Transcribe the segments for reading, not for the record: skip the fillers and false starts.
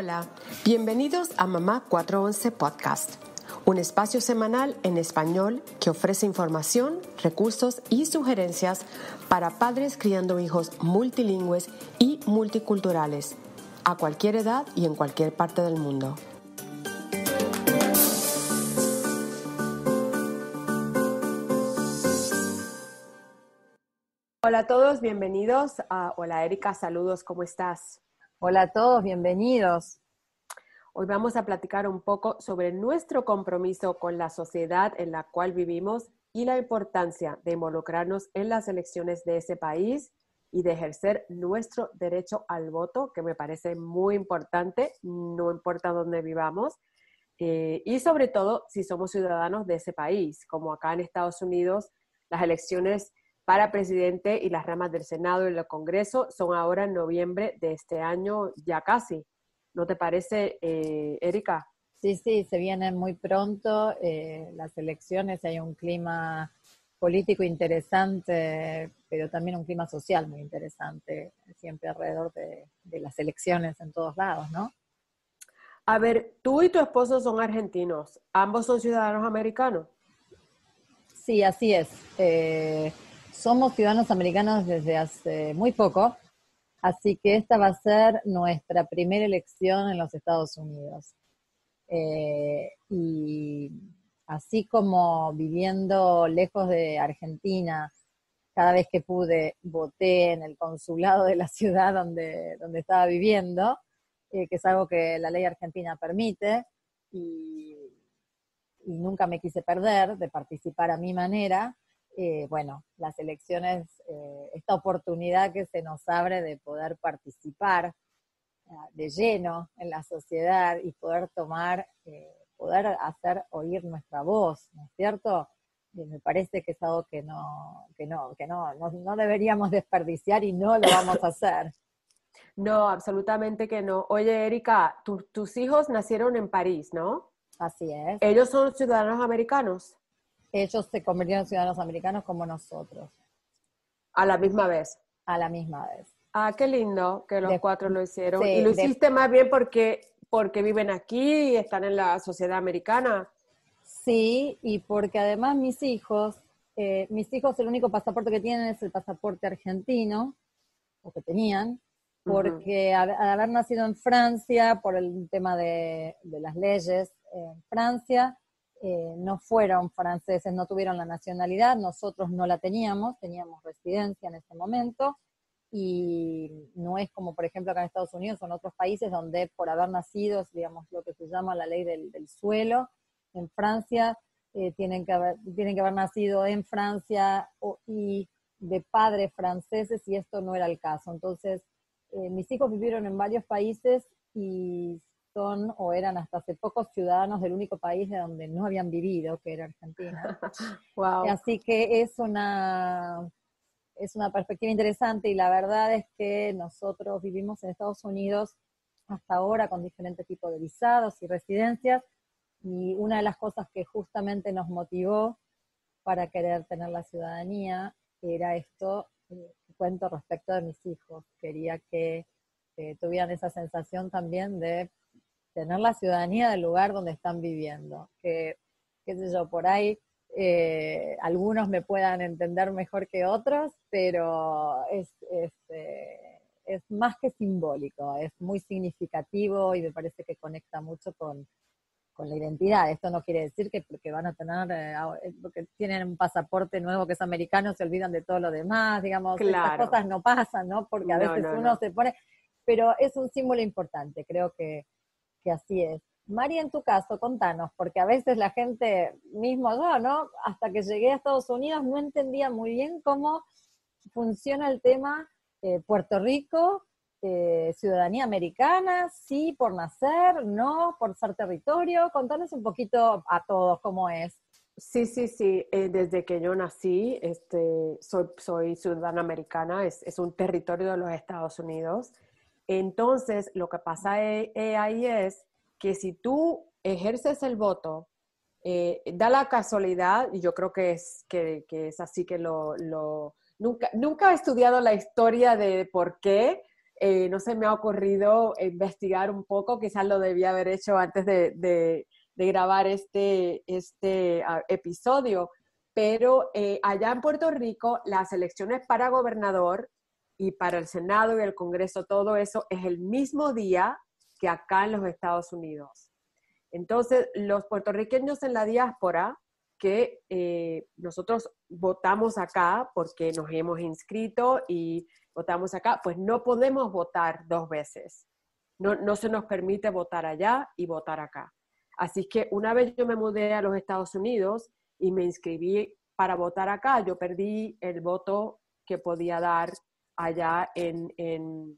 Hola, bienvenidos a Mamá 411 Podcast, un espacio semanal en español que ofrece información, recursos y sugerencias para padres criando hijos multilingües y multiculturales, a cualquier edad y en cualquier parte del mundo. Hola a todos, bienvenidos. Hola Erika, saludos, ¿cómo estás? Hola a todos, bienvenidos. Hoy vamos a platicar un poco sobre nuestro compromiso con la sociedad en la cual vivimos y la importancia de involucrarnos en las elecciones de ese país y de ejercer nuestro derecho al voto, que me parece muy importante, no importa dónde vivamos, y sobre todo si somos ciudadanos de ese país, como acá en Estados Unidos, las elecciones para presidente y las ramas del Senado y del Congreso son ahora en noviembre de este año, ya casi. ¿No te parece, Erika? Sí, se vienen muy pronto las elecciones, hay un clima político interesante, pero también un clima social muy interesante, siempre alrededor de las elecciones en todos lados, ¿no? A ver, tú y tu esposo son argentinos, ¿ambos son ciudadanos americanos? Sí, así es. Somos ciudadanos americanos desde hace muy poco, así que esta va a ser nuestra primera elección en los Estados Unidos. Y así como viviendo lejos de Argentina, cada vez que pude voté en el consulado de la ciudad donde estaba viviendo, que es algo que la ley argentina permite, y, y nunca me quise perder de participar a mi manera. Bueno, las elecciones, esta oportunidad que se nos abre de poder participar de lleno en la sociedad y poder poder hacer oír nuestra voz, ¿no es cierto? Me parece que es algo que no deberíamos desperdiciar y no lo vamos a hacer. No, absolutamente que no. Oye, Erika, tus hijos nacieron en París, ¿no? Así es. ¿Ellos son ciudadanos americanos? Ellos se convirtieron en ciudadanos americanos como nosotros, A la misma vez. a la misma vez. Ah, qué lindo que los De, cuatro lo hicieron. ¿Y sí, lo hiciste más bien porque viven aquí y están en la sociedad americana? sí, y porque además mis hijos el único pasaporte que tienen es el pasaporte argentino, o que tenían, Uh-huh. porque al haber nacido en Francia, por el tema de las leyes en Francia, no fueron franceses, no tuvieron la nacionalidad, nosotros no la teníamos residencia en ese momento, y no es como, por ejemplo, acá en Estados Unidos o en otros países donde por haber nacido, digamos, lo que se llama la ley del suelo, en Francia tienen que haber nacido en Francia y de padres franceses, y esto no era el caso. Entonces, mis hijos vivieron en varios países y son o eran hasta hace poco ciudadanos del único país de donde no habían vivido, que era Argentina. Wow. Así que es una perspectiva interesante, y la verdad es que nosotros vivimos en Estados Unidos hasta ahora con diferentes tipos de visados y residencias, y una de las cosas que justamente nos motivó para querer tener la ciudadanía era esto que cuento respecto de mis hijos. Quería que tuvieran esa sensación también de tener la ciudadanía del lugar donde están viviendo. Que, qué sé yo, por ahí algunos me puedan entender mejor que otros, pero es más que simbólico, es muy significativo y me parece que conecta mucho con la identidad. Esto no quiere decir que porque van a tener, porque tienen un pasaporte nuevo que es americano, se olvidan de todo lo demás, digamos, estas Claro. cosas no pasan, ¿no? Porque a No, veces no, uno no. se pone, pero es un símbolo importante, creo que así es. María, en tu caso, contanos, porque a veces la gente, mismo yo, ¿no? Hasta que llegué a Estados Unidos no entendía muy bien cómo funciona el tema Puerto Rico, ciudadanía americana, sí por nacer, no por ser territorio. Contanos un poquito a todos cómo es. Sí, sí, sí. Desde que yo nací, soy ciudadana americana, es un territorio de los Estados Unidos. Entonces, lo que pasa ahí es que si tú ejerces el voto, da la casualidad, y yo creo que es así que nunca he estudiado la historia de por qué, no se me ha ocurrido investigar un poco, quizás lo debía haber hecho antes de grabar este episodio, pero allá en Puerto Rico las elecciones para gobernador y para el Senado y el Congreso, todo eso es el mismo día que acá en los Estados Unidos. Entonces, los puertorriqueños en la diáspora, que nosotros votamos acá porque nos hemos inscrito y votamos acá, pues no podemos votar dos veces. No se nos permite votar allá y votar acá. Así que una vez yo me mudé a los Estados Unidos y me inscribí para votar acá, yo perdí el voto que podía dar allá en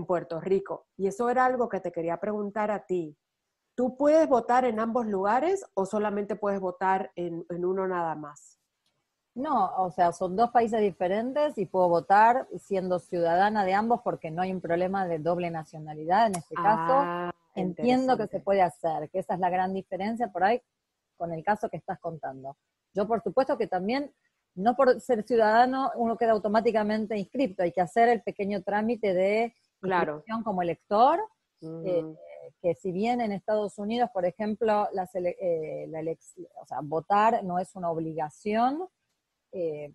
Puerto Rico. Y eso era algo que te quería preguntar a ti. ¿Tú puedes votar en ambos lugares o solamente puedes votar en uno nada más? No, o sea, son dos países diferentes y puedo votar siendo ciudadana de ambos porque no hay un problema de doble nacionalidad en este caso. Entiendo que se puede hacer, que esa es la gran diferencia por ahí con el caso que estás contando. Yo, por supuesto que también, no por ser ciudadano uno queda automáticamente inscripto, hay que hacer el pequeño trámite de inscripción como elector, que si bien en Estados Unidos, por ejemplo, o sea, votar no es una obligación,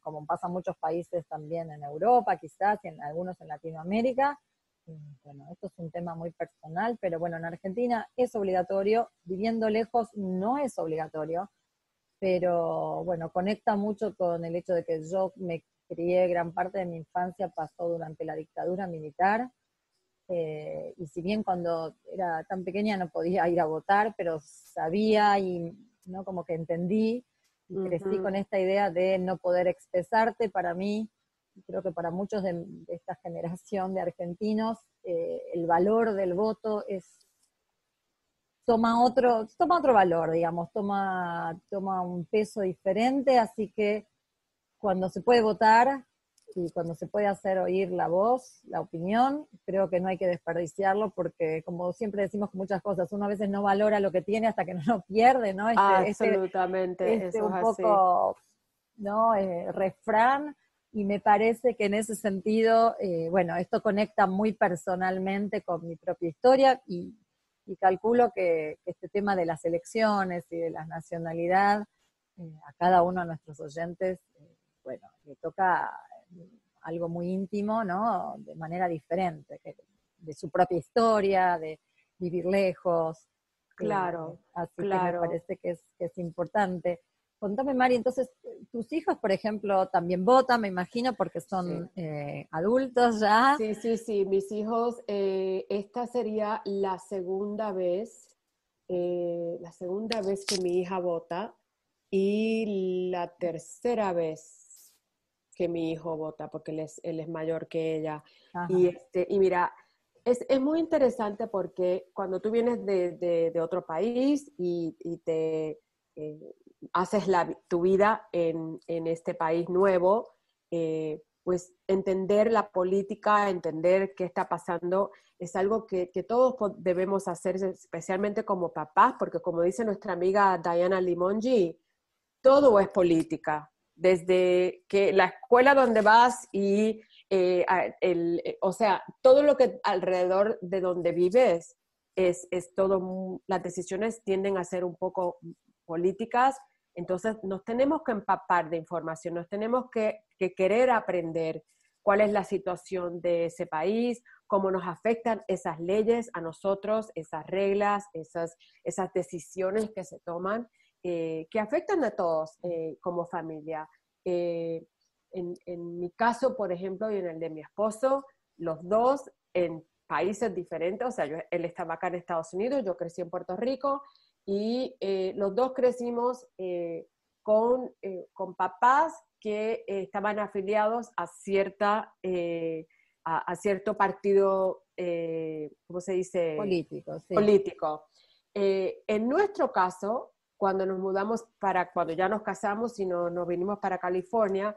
como pasa en muchos países también en Europa, quizás, y en algunos en Latinoamérica. Bueno, esto es un tema muy personal, pero bueno, en Argentina es obligatorio, viviendo lejos no es obligatorio, pero bueno, conecta mucho con el hecho de que yo me crié, gran parte de mi infancia pasó durante la dictadura militar, y si bien cuando era tan pequeña no podía ir a votar, pero sabía y no como que entendí y crecí con esta idea de no poder expresarte. Para mí, y creo que para muchos de esta generación de argentinos, el valor del voto toma otro valor, digamos, toma un peso diferente, así que cuando se puede votar y cuando se puede hacer oír la voz, la opinión, creo que no hay que desperdiciarlo porque, como siempre decimos con muchas cosas, uno a veces no valora lo que tiene hasta que no lo pierde, ¿no? Absolutamente, eso un es poco, ¿no? Refrán, y me parece que en ese sentido, bueno, esto conecta muy personalmente con mi propia historia y calculo que este tema de las elecciones y de la nacionalidad, a cada uno de nuestros oyentes, bueno, le toca algo muy íntimo, ¿no? De manera diferente, de su propia historia, de vivir lejos. Claro, Así que me claro. parece que es importante. Contame, Mari, entonces, tus hijos, por ejemplo, también votan, me imagino, porque son adultos ya. Sí, mis hijos, esta sería la segunda vez que mi hija vota y la tercera vez que mi hijo vota, porque él es mayor que ella. Y mira, es muy interesante porque cuando tú vienes de otro país y te haces tu vida en este país nuevo, pues entender la política, entender qué está pasando, es algo que todos debemos hacer, especialmente como papás, porque como dice nuestra amiga Diana Limongi, todo es política, desde que la escuela donde vas y o sea, todo lo que alrededor de donde vives es todo, las decisiones tienden a ser un poco políticas, entonces nos tenemos que empapar de información, nos tenemos que querer aprender cuál es la situación de ese país, cómo nos afectan esas leyes a nosotros, esas reglas, esas decisiones que se toman, que afectan a todos como familia. En mi caso, por ejemplo, y en el de mi esposo, los dos en países diferentes, o sea, él estaba acá en Estados Unidos, yo crecí en Puerto Rico, y los dos crecimos con papás que estaban afiliados a cierto partido, ¿cómo se dice? Político, sí. Político. En nuestro caso, cuando cuando ya nos casamos y nos vinimos para California,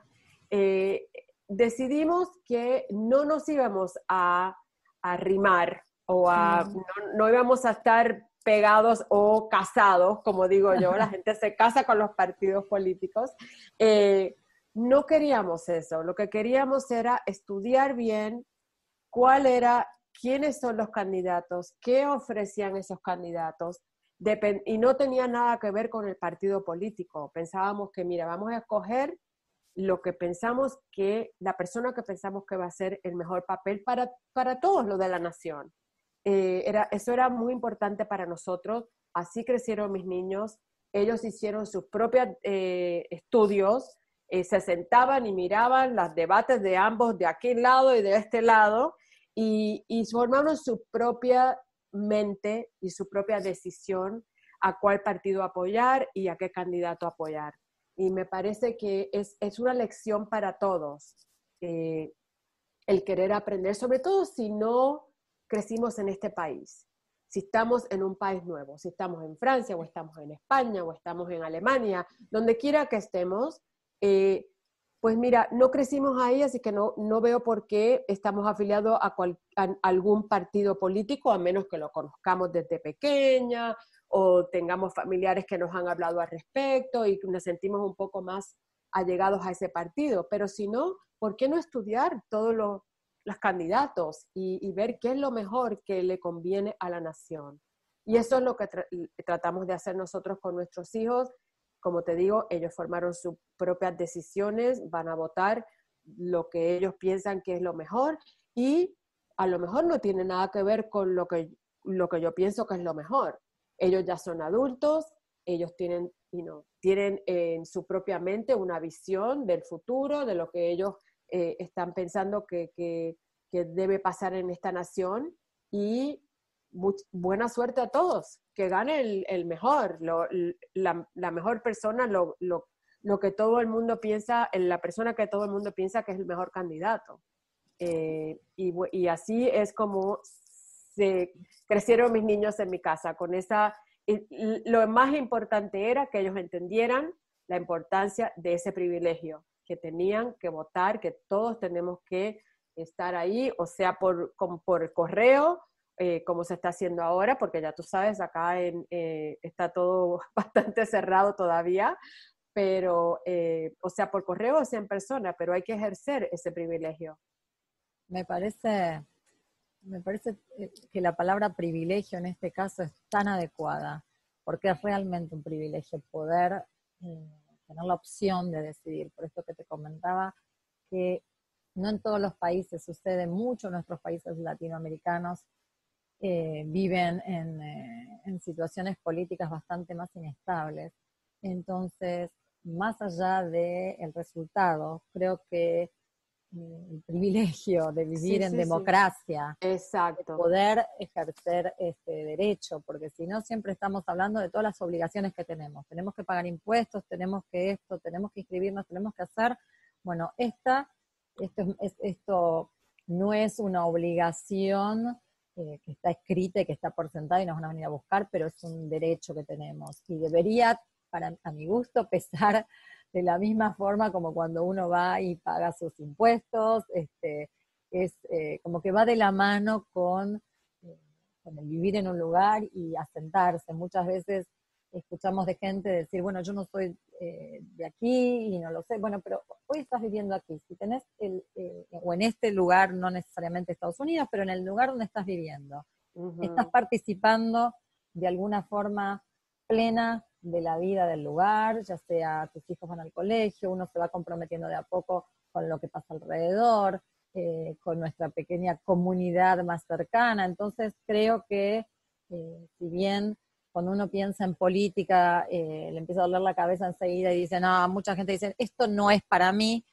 decidimos que no nos íbamos a arrimar o no íbamos a estar pegados o casados, como digo yo, la gente se casa con los partidos políticos. No queríamos eso, lo que queríamos era estudiar bien, cuál era, quiénes son los candidatos, qué ofrecían esos candidatos, y no tenía nada que ver con el partido político. Pensábamos que, mira, vamos a escoger lo que pensamos que, la persona que pensamos que va a ser el mejor papel para todos los de la nación. Eso era muy importante para nosotros, así crecieron mis niños, ellos hicieron sus propios estudios, se sentaban y miraban los debates de ambos, de aquel lado y de este lado, y formaron su propia mente y su propia decisión a cuál partido apoyar y a qué candidato apoyar. Y me parece que es una lección para todos, el querer aprender, sobre todo si no crecimos en este país, si estamos en un país nuevo, si estamos en Francia o estamos en España o estamos en Alemania, donde quiera que estemos, pues mira, no crecimos ahí, así que no veo por qué estamos afiliados a algún partido político, a menos que lo conozcamos desde pequeña o tengamos familiares que nos han hablado al respecto y nos sentimos un poco más allegados a ese partido. Pero si no, ¿por qué no estudiar todos los candidatos y ver qué es lo mejor que le conviene a la nación? Y eso es lo que tratamos de hacer nosotros con nuestros hijos. Como te digo, ellos formaron sus propias decisiones, van a votar lo que ellos piensan que es lo mejor y a lo mejor no tiene nada que ver con lo que yo pienso que es lo mejor. Ellos ya son adultos, ellos tienen en su propia mente una visión del futuro, de lo que ellos están pensando que debe pasar en esta nación y buena suerte a todos, que gane el mejor, la mejor persona, lo que todo el mundo piensa, la persona que todo el mundo piensa que es el mejor candidato. Y así es como se crecieron mis niños en mi casa, con esa, lo más importante era que ellos entendieran la importancia de ese privilegio, que tenían que votar, que todos tenemos que estar ahí, o sea, por correo, como se está haciendo ahora, porque ya tú sabes, acá está todo bastante cerrado todavía, pero, o sea, por correo o sea en persona, pero hay que ejercer ese privilegio. Me parece, me parece que la palabra privilegio en este caso es tan adecuada, porque es realmente un privilegio poder tener la opción de decidir. Por esto que te comentaba, que no en todos los países sucede mucho, nuestros países latinoamericanos viven en situaciones políticas bastante más inestables. Entonces, más allá del resultado, creo que el privilegio de vivir Sí, en sí, sí. democracia, de Exacto. poder ejercer este derecho, porque si no siempre estamos hablando de todas las obligaciones que tenemos. Tenemos que pagar impuestos, tenemos que esto, tenemos que inscribirnos, tenemos que hacer. Bueno, esto no es una obligación que está escrita y que está por sentada y nos van a venir a buscar, pero es un derecho que tenemos. Y debería, a mi gusto, pesar de la misma forma como cuando uno va y paga sus impuestos, es como que va de la mano con el vivir en un lugar y asentarse. Muchas veces escuchamos de gente decir, bueno, yo no soy de aquí y no lo sé, bueno, pero hoy estás viviendo aquí, si tenés o en este lugar, no necesariamente Estados Unidos, pero en el lugar donde estás viviendo, estás Uh-huh. participando de alguna forma plena de la vida del lugar, ya sea tus hijos van al colegio, uno se va comprometiendo de a poco con lo que pasa alrededor, con nuestra pequeña comunidad más cercana. Entonces creo que si bien cuando uno piensa en política le empieza a doler la cabeza enseguida y dice, no, mucha gente dice, esto no es para mí,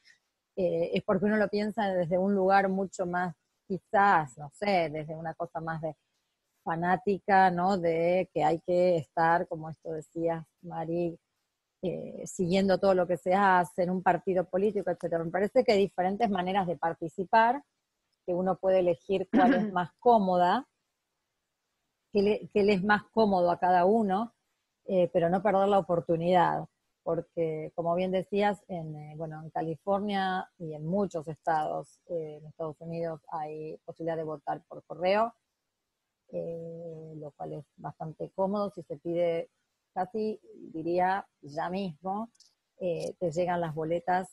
es porque uno lo piensa desde un lugar mucho más, quizás, no sé, desde una cosa más de fanática, ¿no? De que hay que estar, como esto decía Mari, siguiendo todo lo que se hace en un partido político, etcétera. Me parece que hay diferentes maneras de participar, que uno puede elegir cuál es más cómoda, qué le es más cómodo a cada uno, pero no perder la oportunidad, porque como bien decías, bueno, en California y en muchos estados en Estados Unidos hay posibilidad de votar por correo, lo cual es bastante cómodo. Si se pide casi, diría ya mismo, te llegan las boletas